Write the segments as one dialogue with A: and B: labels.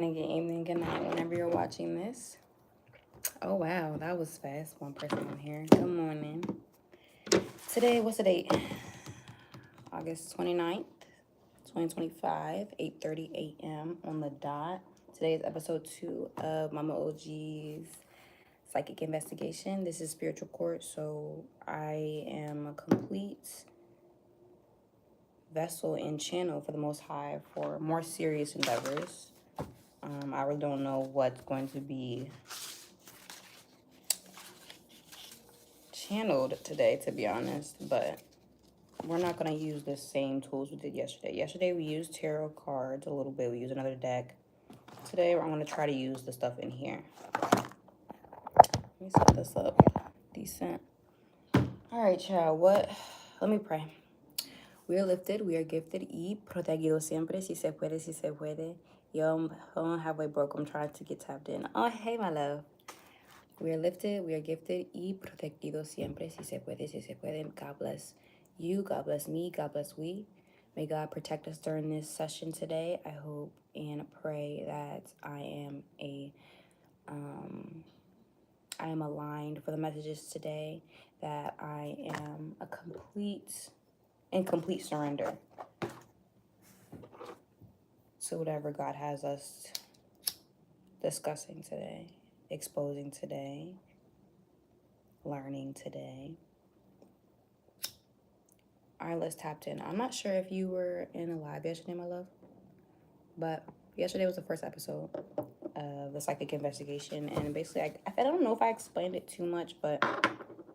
A: Good evening, good night, whenever you're watching this. Oh wow, that was fast. One person on here. Good morning. Today, what's the date? August 29th, 2025, 8:30 a.m. on the dot. Today is episode 2 of Mama OG's Psychic Investigation. This is Spiritual Court, so I am a complete vessel and channel for the Most High for more serious endeavors. I really don't know what's going to be channeled today, to be honest, but we're not going to use the same tools we did yesterday. Yesterday we used tarot cards a little bit. We used another deck. Today I'm going to try to use the stuff in here. Let me set this up decent. All right, child. Let me pray. We are lifted, we are gifted, y protegido siempre, si se puede, si se puede. Yo, I'm halfway broke, I'm trying to get tapped in. Oh, hey, my love. We are lifted, we are gifted, y protegido siempre, si se puede, si se puede. God bless you, God bless me, God bless we. May God protect us during this session today. I hope and pray that I am aligned for the messages today, that I am in complete surrender to whatever God has us discussing today, exposing today, learning today. All right, let's tap in. I'm not sure if you were in a live yesterday, my love, but yesterday was the first episode of the Psychic Investigation, and basically, I don't know if I explained it too much, but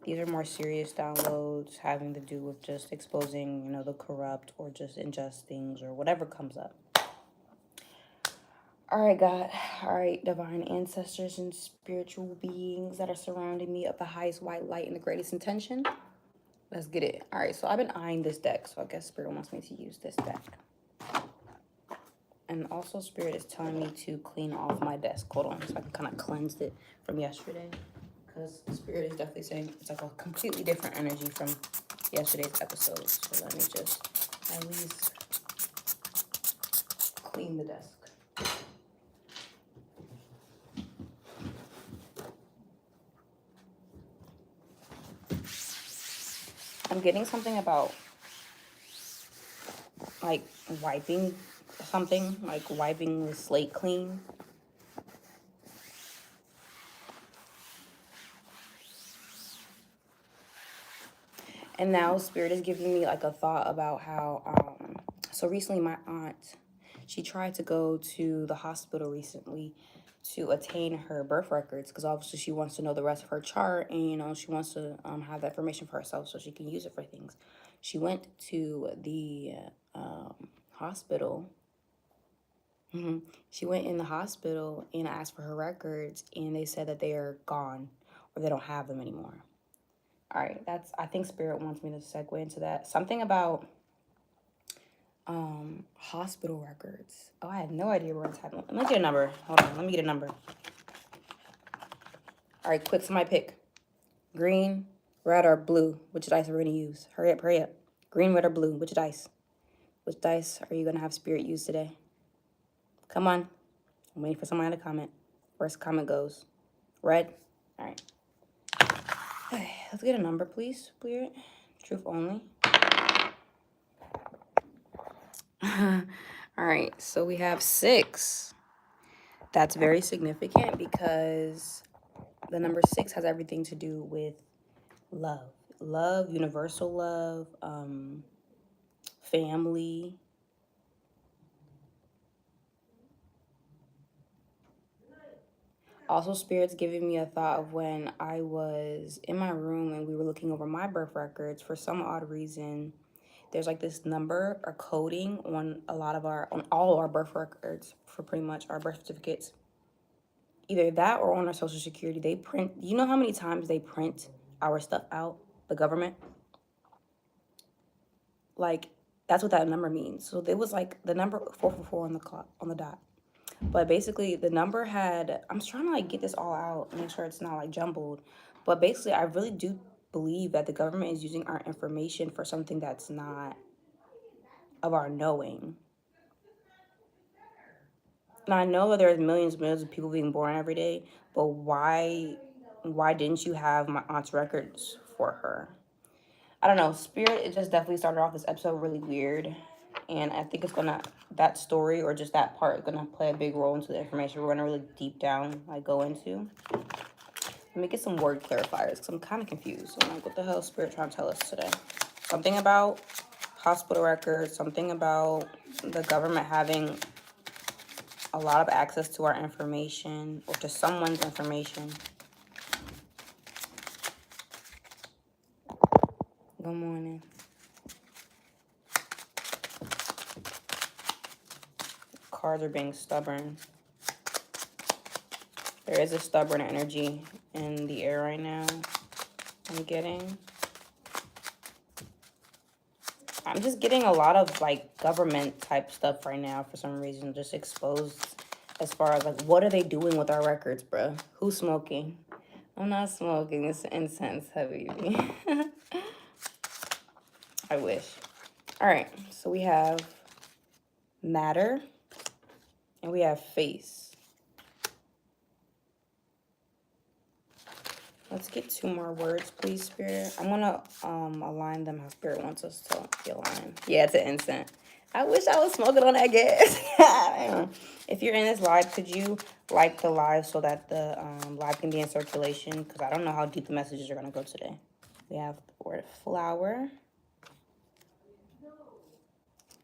A: these are more serious downloads having to do with just exposing, the corrupt or just unjust things or whatever comes up. All right, God. All right, divine ancestors and spiritual beings that are surrounding me of the highest white light and the greatest intention. Let's get it. All right, so I've been eyeing this deck, so I guess Spirit wants me to use this deck. And also Spirit is telling me to clean off my desk. Hold on, so I can kind of cleanse it from yesterday. Because Spirit is definitely saying it's like a completely different energy from yesterday's episode. So let me just at least clean the desk. I'm getting something about like wiping something, like wiping the slate clean. And now Spirit is giving me like a thought about how, so recently my aunt, she tried to go to the hospital recently to attain her birth records because obviously she wants to know the rest of her chart and, she wants to have that information for herself so she can use it for things. She went to the hospital. She went in the hospital and asked for her records, and they said that they are gone or they don't have them anymore. All right, I think Spirit wants me to segue into that. Something about hospital records. Oh, I had no idea where it's happening. Let me get a number. Hold on, let me get a number. All right, quick, somebody pick. Green, red, or blue. Which dice are we gonna use? Hurry up, hurry up. Green, red, or blue? Which dice? Which dice are you gonna have Spirit use today? Come on. I'm waiting for somebody to comment. First comment goes. Red. All right. Okay, let's get a number, please, Spirit. Truth only. All right, so we have 6. That's very significant because the number 6 has everything to do with love. Love, universal love, family. Also, Spirit's giving me a thought of when I was in my room and we were looking over my birth records. For some odd reason, there's like this number or coding on on all our birth records for pretty much our birth certificates. Either that or on our Social Security. They print, you know how many times they print our stuff out, the government? Like, that's what that number means. So it was like the number 444 on the clock, on the dot. But basically the number had, I'm trying to like get this all out, make sure it's not like jumbled. But basically I really do believe that the government is using our information for something that's not of our knowing. Now, I know that there's millions and millions of people being born every day, but why didn't you have my aunt's records for her? I don't know. Spirit, it just definitely started off this episode really weird. And I think it's gonna, that story or just that part is gonna play a big role into the information we're gonna really deep down like go into. Let me get some word clarifiers because I'm kind of confused. I'm like, what the hell is Spirit trying to tell us today? Something about hospital records, something about the government having a lot of access to our information or to someone's information. Good morning. Cards are being stubborn. There is a stubborn energy in the air right now. I'm just getting a lot of like government type stuff right now for some reason, just exposed as far as like what are they doing with our records, bruh? Who's smoking? I'm not smoking. It's incense, heavy. I wish. All right, so we have matter and we have face. Let's get 2 more words, please, Spirit. I'm gonna align them how Spirit wants us to be aligned. Yeah, it's an incense. I wish I was smoking on that gas. If you're in this live, could you like the live so that the live can be in circulation? Because I don't know how deep the messages are gonna go today. We have the word flower.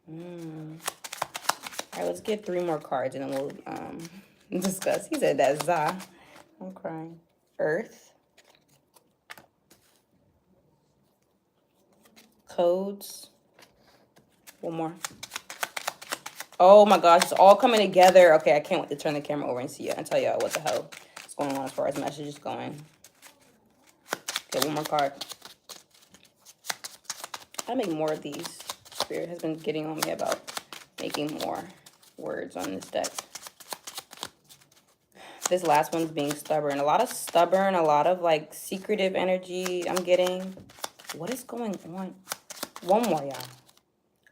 A: All right, let's get 3 more cards and then we'll discuss. He said that's za. I'm crying. Earth. Codes. 1 more. Oh my gosh, it's all coming together. Okay, I can't wait to turn the camera over and see it and tell y'all what the hell is going on as far as messages going. Okay, 1 more card. I'll make more of these. Spirit has been getting on me about making more words on this deck. This last one's being stubborn. A lot of like secretive energy I'm getting. What is going on? 1 more, y'all.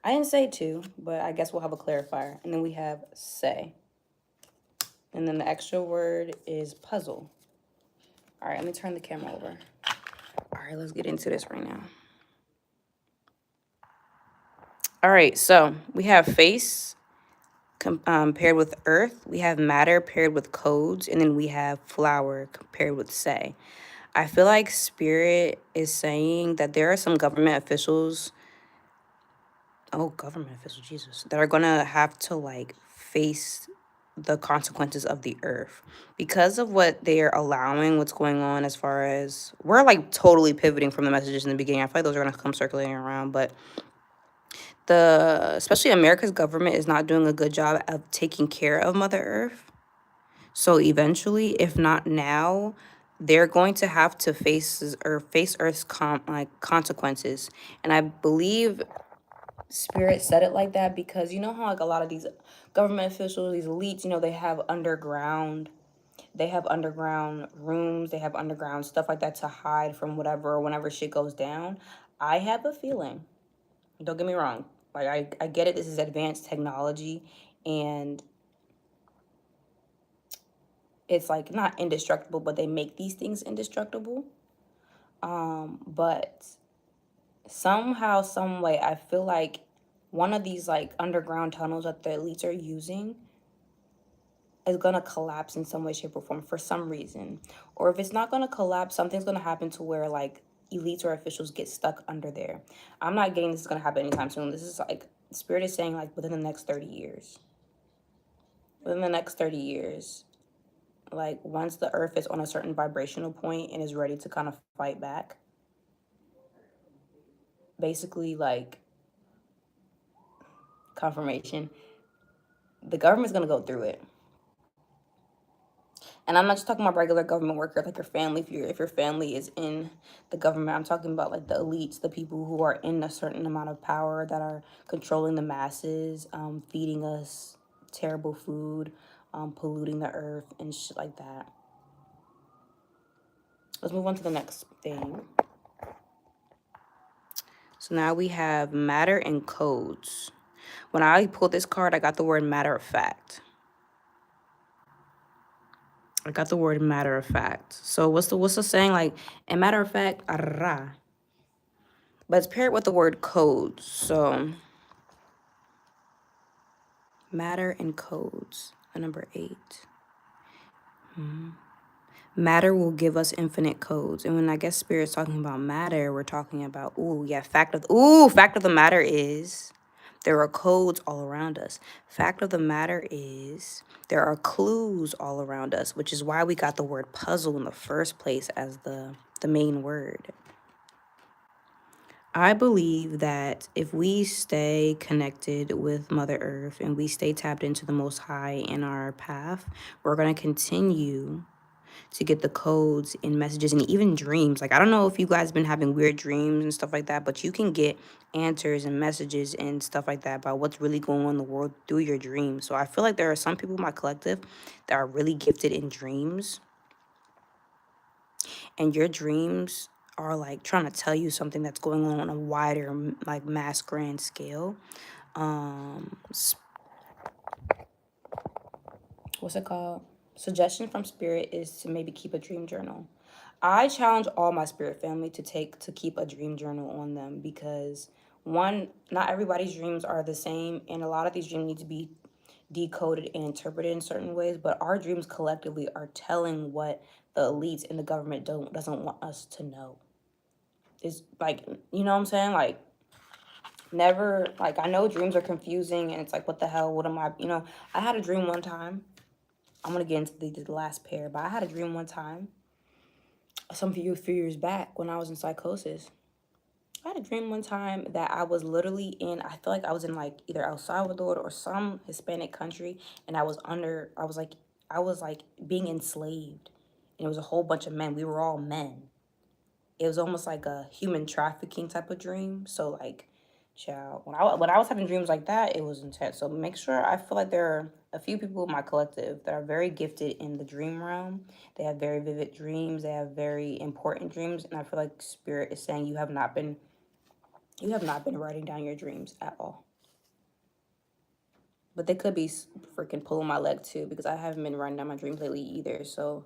A: I didn't say 2, but I guess we'll have a clarifier. And then we have say. And then the extra word is puzzle. All right, let me turn the camera over. All right, let's get into this right now. All right, so we have face paired with earth. We have matter paired with codes. And then we have flower paired with say. I feel like Spirit is saying that there are some government officials, Jesus, that are going to have to like face the consequences of the earth because of what they're allowing, what's going on as far as, we're like totally pivoting from the messages in the beginning. I feel like those are going to come circulating around, but especially America's government is not doing a good job of taking care of Mother Earth. So eventually, if not now, they're going to have to face Earth's consequences. And I believe Spirit said it like that because you know how like a lot of these government officials, these elites, you know, they have underground rooms, they have underground stuff like that to hide from whatever or whenever shit goes down. I have a feeling, don't get me wrong, like I get it, this is advanced technology and it's like not indestructible, but they make these things indestructible. But somehow, some way, I feel like one of these like underground tunnels that the elites are using is gonna collapse in some way, shape, or form for some reason. Or if it's not gonna collapse, something's gonna happen to where like elites or officials get stuck under there. I'm not getting this is gonna happen anytime soon. This is like Spirit is saying like within the next 30 years. Within the next 30 years. Like once the earth is on a certain vibrational point and is ready to kind of fight back. Basically like confirmation. The government's gonna go through it. And I'm not just talking about regular government workers, like your family. If your family is in the government, I'm talking about like the elites, the people who are in a certain amount of power that are controlling the masses, feeding us terrible food, polluting the earth and shit like that. Let's move on to the next thing. So now we have matter and codes. When I pulled this card, I got the word matter of fact. I got the word matter of fact. So what's the saying? Like, and matter of fact, arra. But it's paired with the word codes. So matter and codes. The number 8. Matter will give us infinite codes. And when I guess Spirit's talking about matter, we're talking about, fact of the matter is there are codes all around us. Fact of the matter is there are clues all around us, which is why we got the word puzzle in the first place as the main word. I believe that if we stay connected with Mother Earth and we stay tapped into the Most High in our path, we're going to continue to get the codes and messages and even dreams. Like, I don't know if you guys been having weird dreams and stuff like that, but you can get answers and messages and stuff like that about what's really going on in the world through your dreams. So I feel like there are some people in my collective that are really gifted in dreams, and your dreams are like trying to tell you something that's going on a wider, like, mass grand scale. What's it called? Suggestion from Spirit is to maybe keep a dream journal. I challenge all my Spirit family to keep a dream journal on them, because one, not everybody's dreams are the same, and a lot of these dreams need to be decoded and interpreted in certain ways, but our dreams collectively are telling what the elites and the government doesn't want us to know. It's like, you know what I'm saying? Like, never, like, I know dreams are confusing and it's like, what the hell, what am I, I had a dream one time. I'm going to get into the last pair, but I had a dream one time, a few years back when I was in psychosis. I had a dream one time that I was literally I feel like I was in like either El Salvador or some Hispanic country, and I was like being enslaved, and it was a whole bunch of men. We were all men. It was almost like a human trafficking type of dream. So like, child, when I was having dreams like that, it was intense. So make sure, I feel like there are a few people in my collective that are very gifted in the dream realm. They have very vivid dreams. They have very important dreams, and I feel like Spirit is saying you have not been writing down your dreams at all. But they could be freaking pulling my leg too, because I haven't been writing down my dreams lately either. So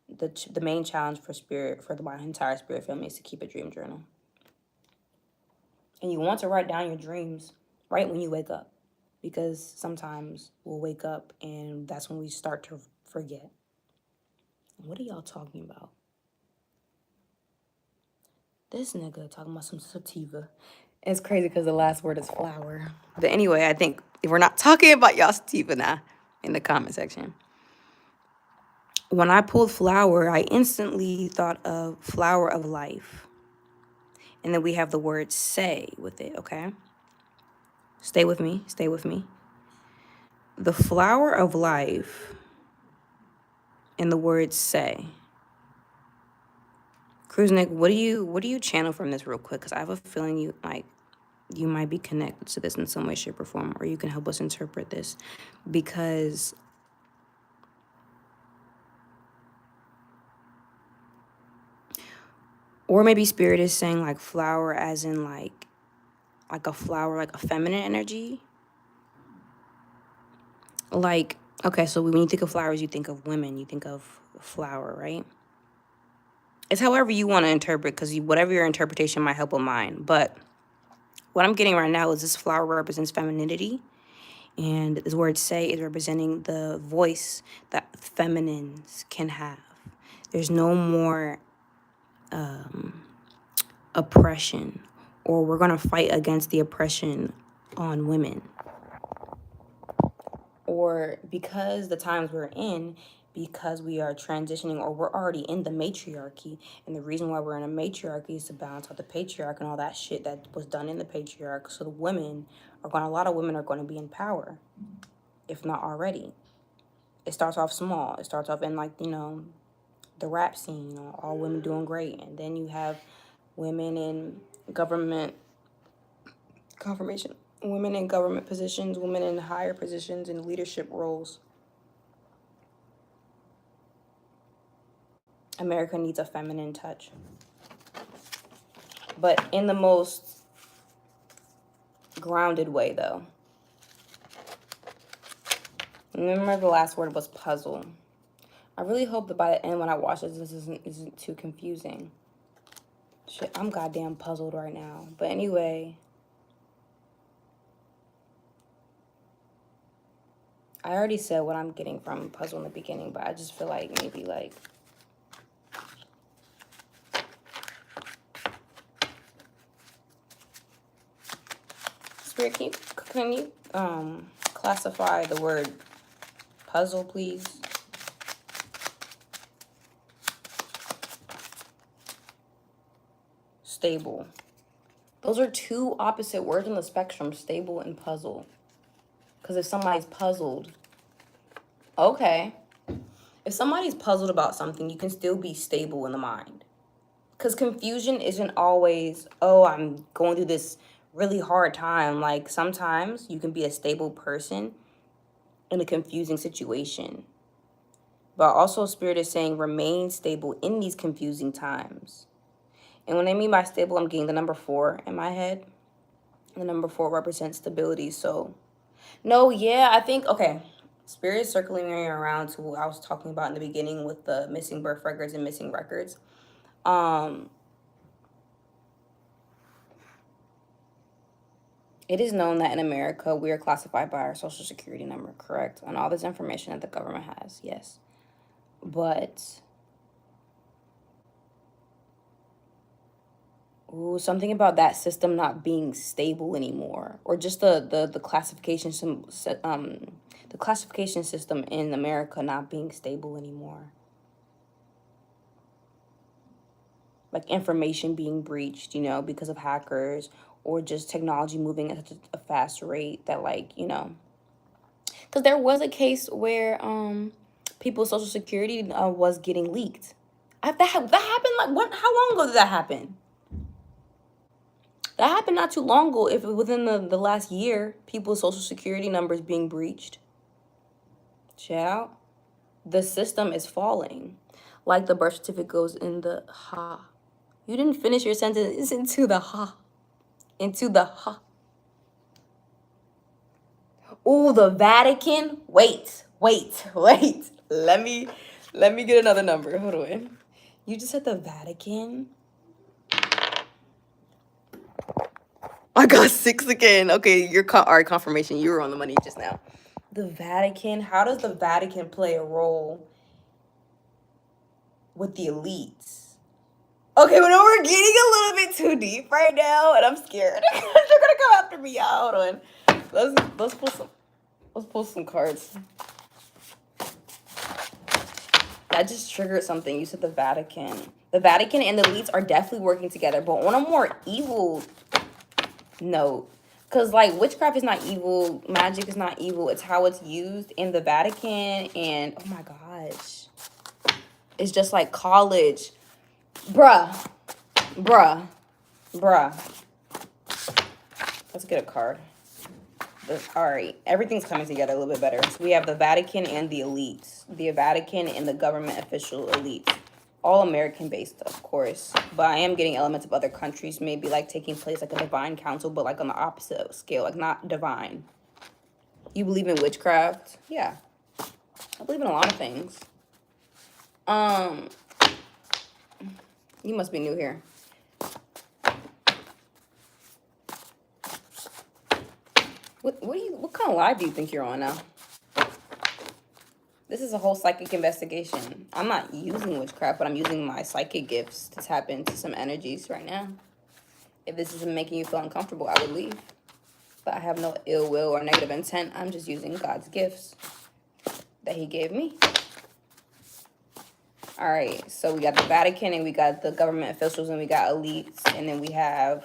A: the main challenge for Spirit, for my entire Spirit family, is to keep a dream journal. And you want to write down your dreams right when you wake up, because sometimes we'll wake up and that's when we start to forget. What are y'all talking about? This nigga talking about some sativa. It's crazy because the last word is flower. But anyway, I think if we're not talking about y'all sativa now in the comment section. When I pulled flower, I instantly thought of flower of life. And then we have the word say with it, okay? Stay with me. Stay with me. The flower of life and the word say. Cruznick, what do you channel from this real quick? Because I have a feeling you might be connected to this in some way, shape, or form, or you can help us interpret this. Because or maybe Spirit is saying like flower as in like a flower, like a feminine energy. Like, okay, so when you think of flowers, you think of women, you think of flower, right? It's however you want to interpret, because whatever your interpretation might help with mine. But what I'm getting right now is this flower represents femininity, and this word say is representing the voice that feminines can have. There's no more oppression, or we're going to fight against the oppression on women. Or because the times we're in, because we are transitioning, or we're already in the matriarchy, and the reason why we're in a matriarchy is to balance out the patriarch and all that shit that was done in the patriarch. So a lot of women are going to be in power, if not already. It starts off small. It starts off in like, the rap scene, all women doing great, and then you have women in government confirmation, women in government positions, women in higher positions, in leadership roles. America needs a feminine touch, but in the most grounded way, though. Remember, the last word was puzzle. I really hope that by the end when I watch this isn't too confusing. Shit, I'm goddamn puzzled right now. But anyway, I already said what I'm getting from puzzle in the beginning, but I just feel like maybe like Spirit, can you classify the word puzzle, please? Stable. Those are two opposite words on the spectrum, stable and puzzle. Because if somebody's puzzled, okay. If somebody's puzzled about something, you can still be stable in the mind. Because confusion isn't always, oh, I'm going through this really hard time. Like, sometimes you can be a stable person in a confusing situation. But also, Spirit is saying remain stable in these confusing times. And when I mean by stable, I'm getting the number 4 in my head. The number 4 represents stability. So, no, yeah, I think, okay. Spirit is circling me around to what I was talking about in the beginning with the missing birth records and missing records. It is known that in America, we are classified by our social security number, correct? And all this information that the government has, yes. But, ooh, something about that system not being stable anymore. Or just the classification the classification system in America not being stable anymore. Like information being breached, you know, because of hackers, or just technology moving at a fast rate that, like, you know. Because there was a case where people's social security was getting leaked. That happened, like, what? How long ago did that happen? That happened not too long ago. If within the last year, people's social security numbers being breached. Child, the system is falling. Like the birth certificate goes in the ha. You didn't finish your sentence. It's into the ha. Into the ha. Ooh, the Vatican. Wait. Let me get another number. Hold on. You just said the Vatican? I got 6 again. Okay, all right, confirmation. You were on the money just now. The Vatican. How does the Vatican play a role with the elites? Okay, well, we're getting a little bit too deep right now, and I'm scared. They're gonna come after me. Hold on. Let's pull some cards. That just triggered something. You said the Vatican. The Vatican and the elites are definitely working together, but on a more evil note. Because, like, witchcraft is not evil. Magic is not evil. It's how it's used in the Vatican. And, oh, my gosh. It's just like college. Bruh. Let's get a card. All right. Everything's coming together a little bit better. So we have the Vatican and the elites. The Vatican and the government official elites. All American-based, of course. But I am getting elements of other countries maybe, like, taking place, like a divine council, but, like, on the opposite scale. Like, not divine. You believe in witchcraft? Yeah. I believe in a lot of things. You must be new here. What kind of live do you think you're on now? This is a whole psychic investigation. I'm not using witchcraft, but I'm using my psychic gifts to tap into some energies right now. If this isn't making you feel uncomfortable, I would leave. But I have no ill will or negative intent. I'm just using God's gifts that he gave me. All right, so we got the Vatican, and we got the government officials, and we got elites, and then we have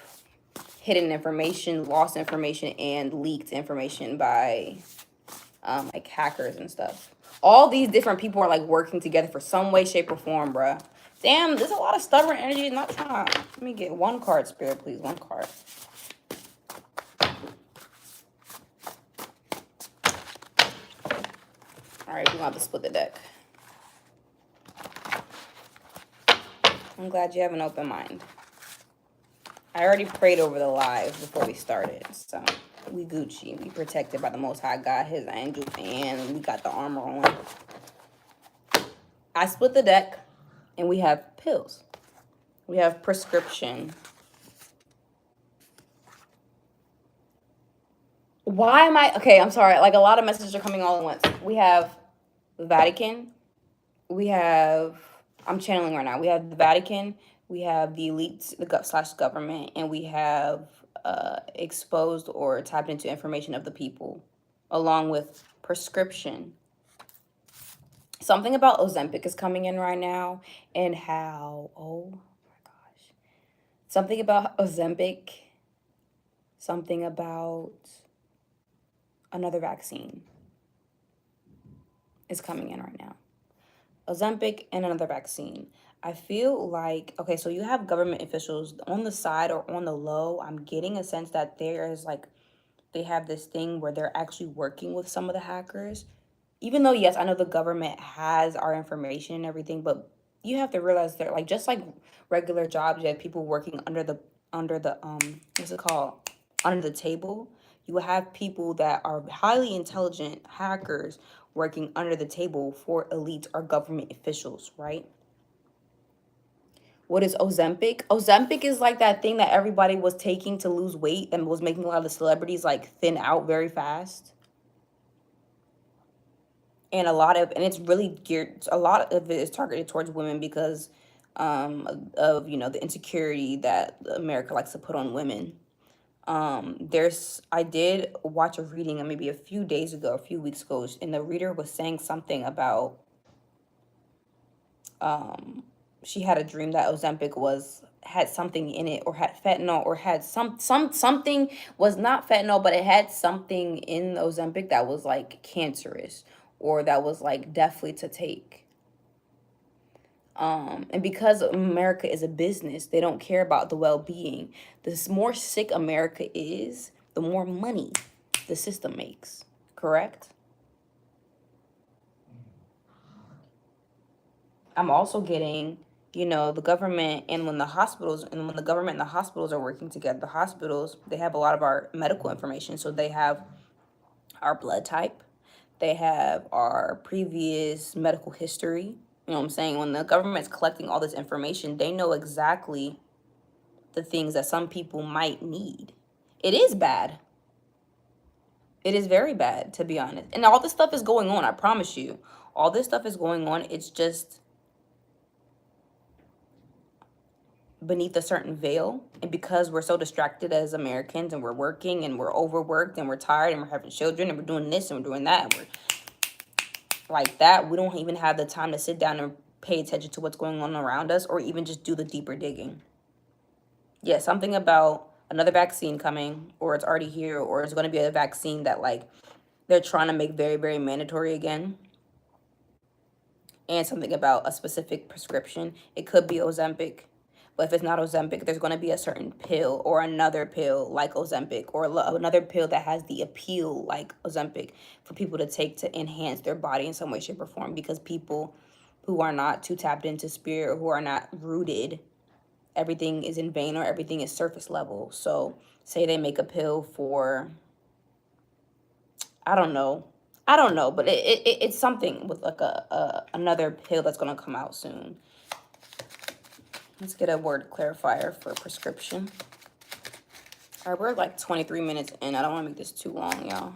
A: hidden information, lost information, and leaked information by like hackers and stuff. All these different people are, like, working together for some way, shape, or form, bruh. Damn, there's a lot of stubborn energy. Not trying to... Let me get one card, Spirit, please. One card. All right, we're going to have to split the deck. I'm glad you have an open mind. I already prayed over the live before we started, so we Gucci. We protected by the Most High God, his angels, and we got the armor on. I split the deck, and we have pills. We have prescription. Why am I... Okay, I'm sorry. Like, a lot of messages are coming all at once. We have the Vatican. We have... I'm channeling right now. We have the Vatican. We have the elites, the / government. And we have exposed or tapped into information of the people, along with prescription. Something about Ozempic is coming in right now, and how... Oh, my gosh. Something about Ozempic. Something about... another vaccine is coming in right now. Ozempic and another vaccine. I feel like, okay, so you have government officials on the side or on the low. I'm getting a sense that there is like, they have this thing where they're actually working with some of the hackers. Even though, yes, I know the government has our information and everything, but you have to realize they're like, just like regular jobs, you have people working under the what's it called? Under the table. You will have people that are highly intelligent hackers working under the table for elites or government officials, right? What is Ozempic? Ozempic is like that thing that everybody was taking to lose weight and was making a lot of the celebrities like thin out very fast. And it's really geared, a lot of it is targeted towards women because of, you know, the insecurity that America likes to put on women. I did watch a reading maybe a few weeks ago, and the reader was saying something about, she had a dream that Ozempic had something in it, or had fentanyl, or had something, was not fentanyl, but it had something in Ozempic that was like cancerous, or that was like deathly to take. And because America is a business, they don't care about the well-being. The more sick America is, the more money the system makes. Correct? I'm also getting, you know, the government, and when the government and the hospitals are working together, the hospitals, they have a lot of our medical information. So they have our blood type. They have our previous medical history. You know what I'm saying? When the government's collecting all this information, they know exactly the things that some people might need. It is bad. It is very bad, to be honest. And all this stuff is going on, I promise you. All this stuff is going on. It's just beneath a certain veil. And because we're so distracted as Americans, and we're working, and we're overworked, and we're tired, and we're having children, and we're doing this, and we're doing that, and we're like that, we don't even have the time to sit down and pay attention to what's going on around us, or even just do the deeper digging. Yeah, something about another vaccine coming, or it's already here, or it's going to be a vaccine that like they're trying to make very, very mandatory again. And something about a specific prescription. It could be Ozempic, but if it's not Ozempic, there's going to be a certain pill, or another pill like Ozempic, or another pill that has the appeal like Ozempic for people to take to enhance their body in some way, shape, or form. Because people who are not too tapped into spirit, or who are not rooted, everything is in vain, or everything is surface level. So say they make a pill for, I don't know, but it's something with like another pill that's going to come out soon. Let's get a word clarifier for prescription. All right, we're like 23 minutes in. I don't want to make this too long, y'all.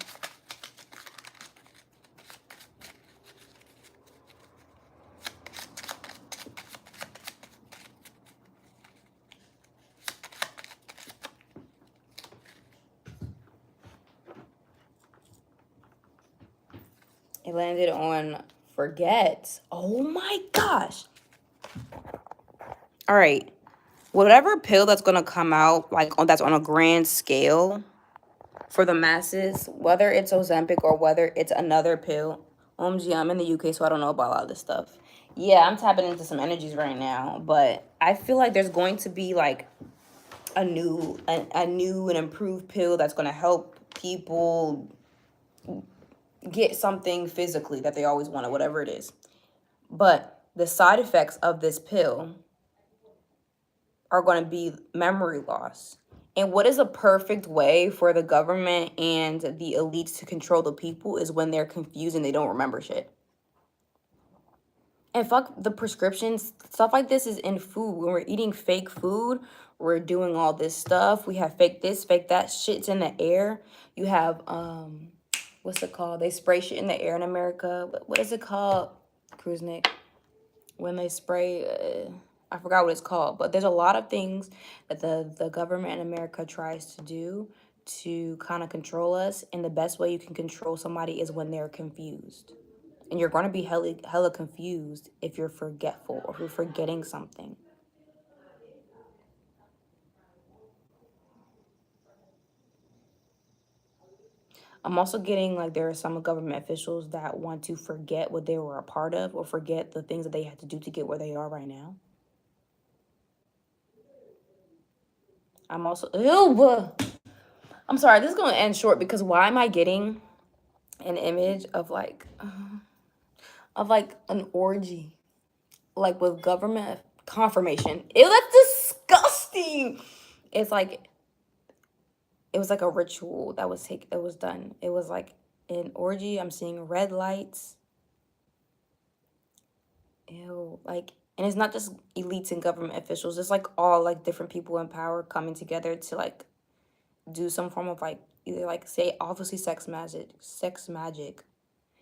A: It landed on forget. Oh my gosh. All right. Whatever pill that's going to come out, like that's on a grand scale for the masses, whether it's Ozempic or whether it's another pill. OMG, I'm in the UK, so I don't know about a lot of this stuff. Yeah, I'm tapping into some energies right now, but I feel like there's going to be like a new and improved pill that's going to help people get something physically that they always wanted, whatever it is. But the side effects of this pill are going to be memory loss. And what is a perfect way for the government and the elites to control the people is when they're confused and they don't remember shit. And fuck the prescriptions. Stuff like this is in food. When we're eating fake food, we're doing all this stuff. We have fake this, fake that. Shit's in the air. You have, what's it called? They spray shit in the air in America. What is it called? Kruznik. When they spray, I forgot what it's called. But there's a lot of things that the government in America tries to do to kind of control us. And the best way you can control somebody is when they're confused. And you're going to be hella confused if you're forgetful or if you're forgetting something. I'm also getting like there are some government officials that want to forget what they were a part of or forget the things that they had to do to get where they are right now. I'm also, ew, I'm sorry, this is going to end short because why am I getting an image of like an orgy, like with government confirmation? Ew, that's disgusting. It's like, it was like a ritual that was done. It was like an orgy. I'm seeing red lights. Ew, like, and it's not just elites and government officials. It's like all like different people in power coming together to like do some form of like either like say obviously sex magic.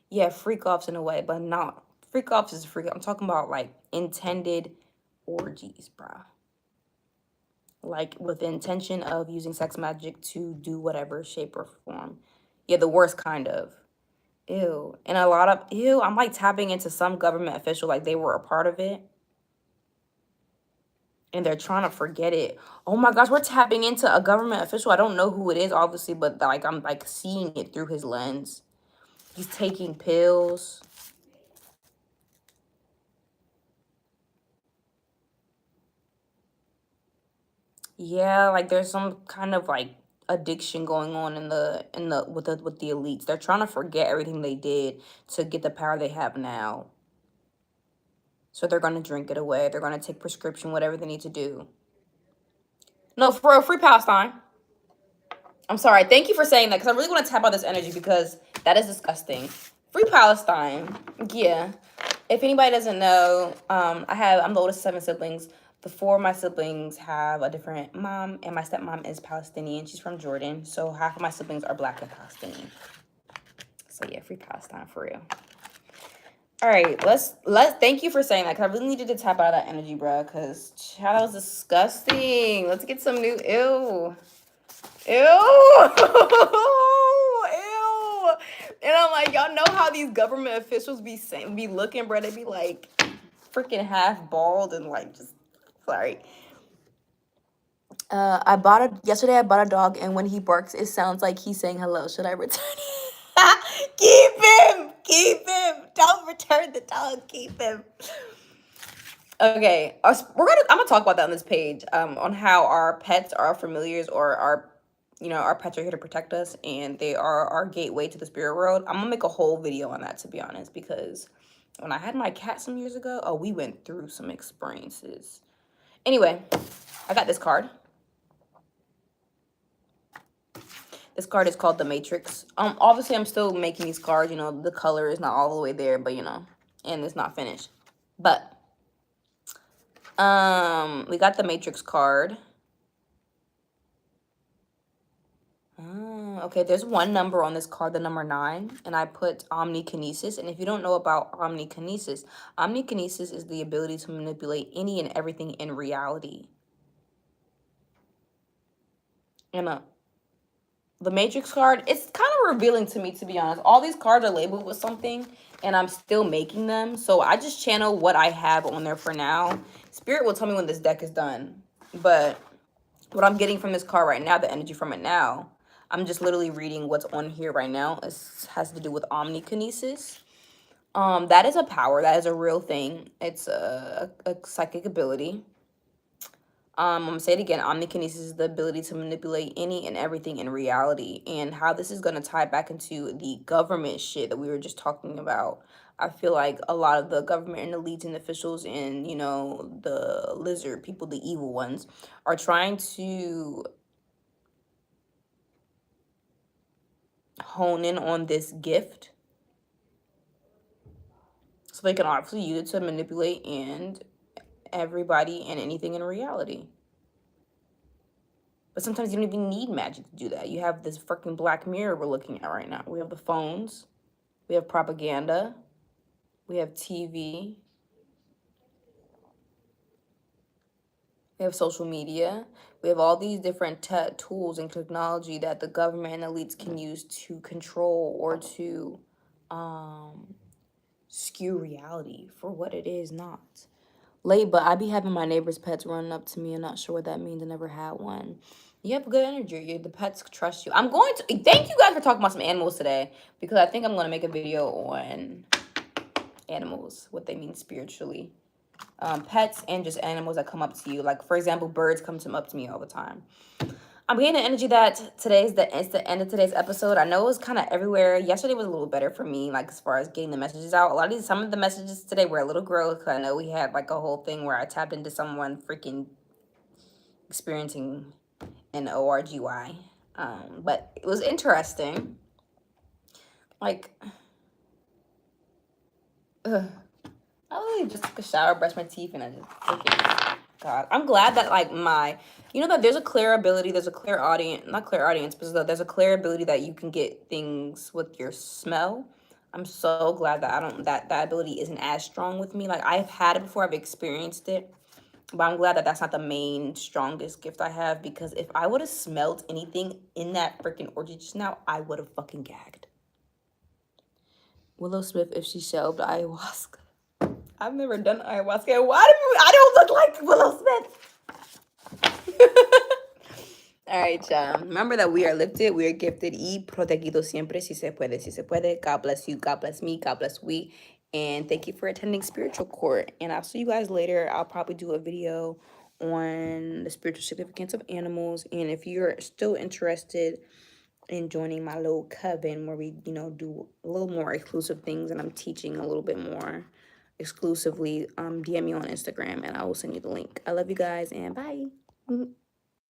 A: Yeah, freak offs in a way, but not freak offs is freak. I'm talking about like intended orgies, bruh. Like with the intention of using sex magic to do whatever shape or form. Yeah, the worst kind of. Ew. And a lot of, ew, I'm like tapping into some government official like they were a part of it. And they're trying to forget it. Oh my gosh, we're tapping into a government official. I don't know who it is, obviously, but like I'm like seeing it through his lens. He's taking pills. Yeah, like there's some kind of like addiction going on in the with the elites. They're trying to forget everything they did to get the power they have now. So they're gonna drink it away. They're gonna take prescription, whatever they need to do. No, for real, free Palestine. I'm sorry. Thank you for saying that because I really want to tap on this energy because that is disgusting. Free Palestine. Yeah. If anybody doesn't know, I'm the oldest of 7 siblings. The 4 of my siblings have a different mom, and my stepmom is Palestinian. She's from Jordan, so half of my siblings are Black and Palestinian. So yeah, free Palestine for real. All right, let's thank you for saying that because I really needed to tap out of that energy, bro. Because that was disgusting. Let's get some new ew. Ew. Ew. And I'm like, y'all know how these government officials be looking, bro. They be like freaking half bald and like just sorry. Yesterday I bought a dog, and when he barks, it sounds like he's saying hello. Should I return it? Keep him. Don't return the dog. Keep him. Okay, I'm gonna talk about that on this page. On how our pets are our familiars or our pets are here to protect us, and they are our gateway to the spirit world. I'm gonna make a whole video on that, to be honest, because when I had my cat some years ago, oh, we went through some experiences. Anyway, I got this card. This card is called The Matrix. Obviously, I'm still making these cards. The color is not all the way there, but and it's not finished. But we got the Matrix card. Okay, there's one number on this card, the number 9, and I put omnikinesis. And if you don't know about omnikinesis is the ability to manipulate any and everything in reality. And the Matrix card, it's kind of revealing to me, to be honest. All these cards are labeled with something, and I'm still making them. So I just channel what I have on there for now. Spirit will tell me when this deck is done. But what I'm getting from this card right now, the energy from it now, I'm just literally reading what's on here right now. It has to do with omnikinesis. That is a power. That is a real thing. It's a psychic ability. I'm going to say it again. Omnikinesis is the ability to manipulate any and everything in reality. And how this is going to tie back into the government shit that we were just talking about. I feel like a lot of the government and elites and officials and, the lizard people, the evil ones, are trying to hone in on this gift. So they can obviously use it to manipulate and everybody and anything in reality. But sometimes you don't even need magic to do that. You have this freaking Black Mirror we're looking at right now. We have the phones. We have propaganda. We have TV. We have social media. We have all these different tools and technology that the government and elites can use to control or to skew reality for what it is not. But I be having my neighbor's pets running up to me. I'm not sure what that means. I never had one. You have good energy. The pets trust you. I'm going to thank you guys for talking about some animals today, because I think I'm going to make a video on animals, what they mean spiritually. Pets and just animals that come up to you. Like, for example, birds come up to me all the time. I'm getting the energy that it's the end of today's episode. I know it was kind of everywhere. Yesterday was a little better for me, like as far as getting the messages out. Some of the messages today were a little gross, because I know we had like a whole thing where I tapped into someone freaking experiencing an ORGY. But it was interesting. Like, I literally just took a shower, brushed my teeth, and I just freaking, God. I'm glad that like that there's a clear ability, there's a clear audience, not clear audience, but there's a clear ability that you can get things with your smell. I'm so glad that that ability isn't as strong with me. Like, I've had it before, I've experienced it, but I'm glad that that's not the main strongest gift I have, because if I would have smelled anything in that freaking orgy just now, I would have fucking gagged. Willow Smith, if she shelved ayahuasca. I've never done ayahuasca. I don't look like Willow Smith. All right, y'all. Remember that we are lifted, we are gifted, y protegidos siempre, si se puede, si se puede. God bless you, God bless me, God bless we. And thank you for attending Spiritual Court. And I'll see you guys later. I'll probably do a video on the spiritual significance of animals. And if you're still interested in joining my little coven where we, do a little more exclusive things and I'm teaching a little bit more exclusively, DM me on Instagram and I will send you the link. I love you guys and bye.